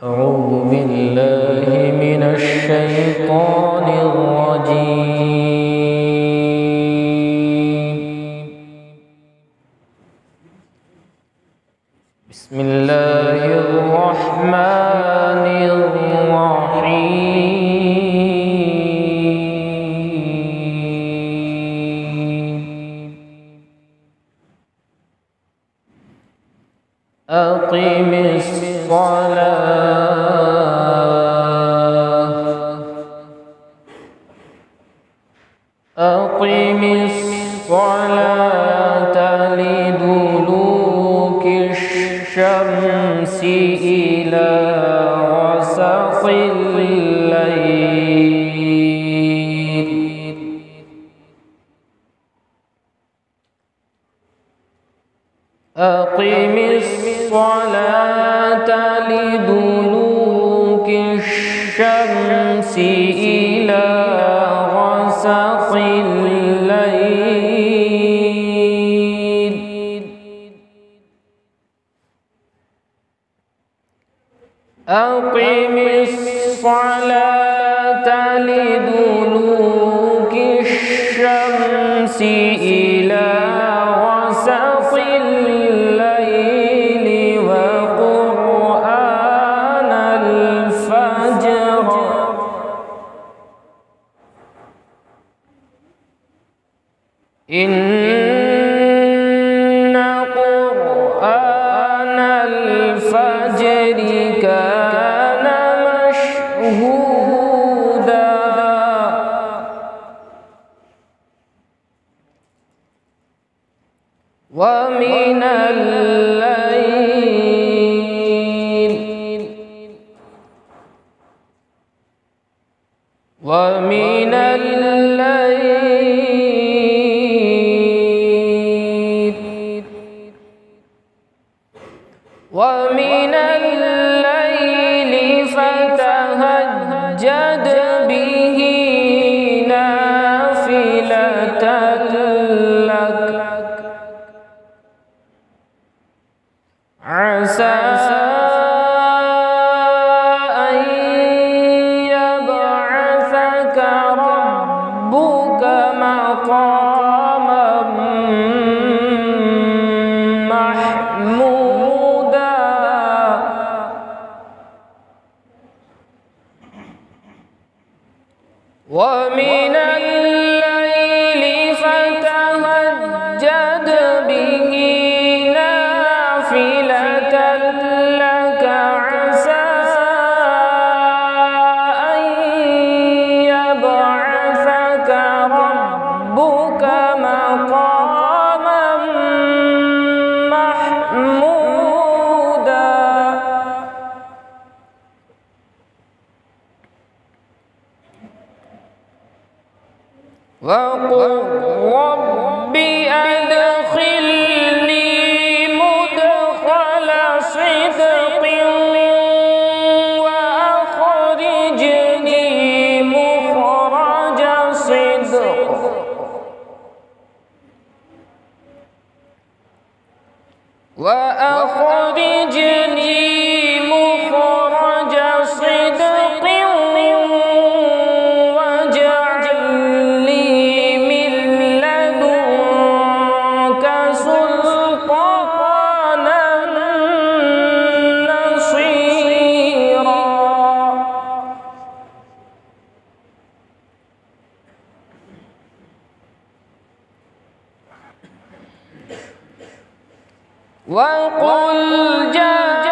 أعوذ بالله من الشيطان الرجيم. بسم الله الرحمن الرحيم. أقم الصلاة لدلوك الشمس إلى غسق الليل أقم الصلاة لدلوك الشمس إلى غسق الليل أقم الصلاة لدلوك الشمس إلى غسق الليل وقرآن الفجر إن قرآن الفجر كان مشهودا ومن الليل فتهجد به نافلة لك عسى أن يبعثك ربك مقاما محمودا ومن الليل فتهجد به نافلة لك عسى أن يبعثك ربك مقاما محمودا وقل رب أدخلني مدخل صدق وأخرجني مخرج صدق مخرج صدق واجعل لي من لدنك سلطانا نصيرا وقل جاء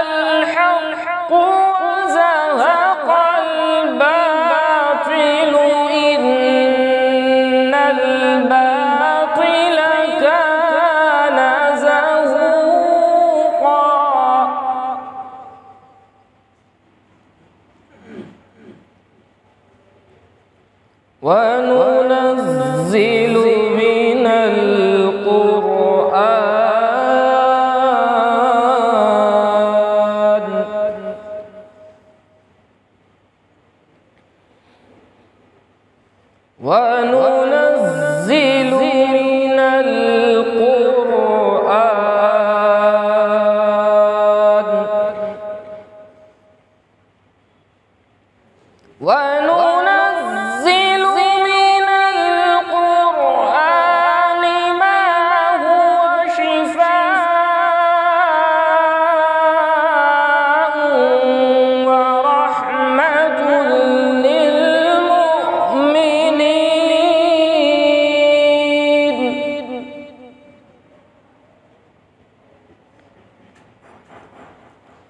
الحق وزهق الباطل إن الباطل كان زهوقا وننزل من القرآن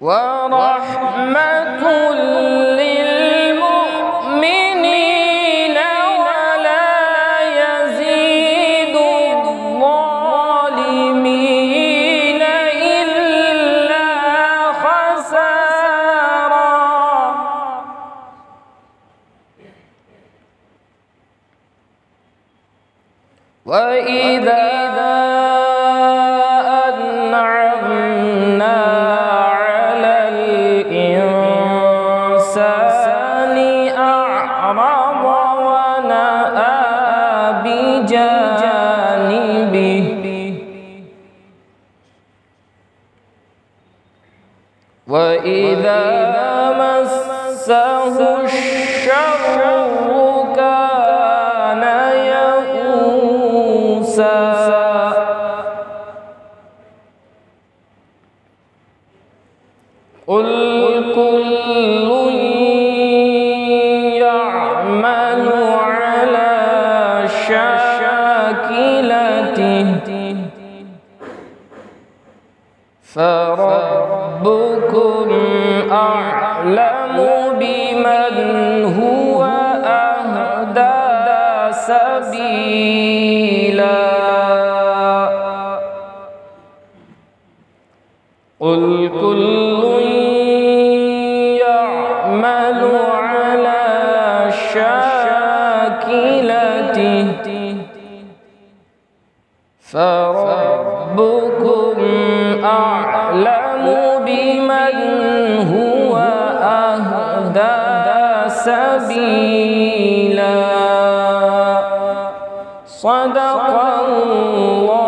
ورحمة للمؤمنين ولا يزيد الظالمين إلا خسارا. وإذا أنعمنا على الإنسان أعرض ونأى بجانبه وإذا مسه الشر كان يئوسا. قل كل يعمل على شاكلته فربكم أعلم بمن هو أهدى سبيلا. قل كل يعمل على شاكلته فربكم أعلم بمن هو أهدى سبيلا. صدق الله.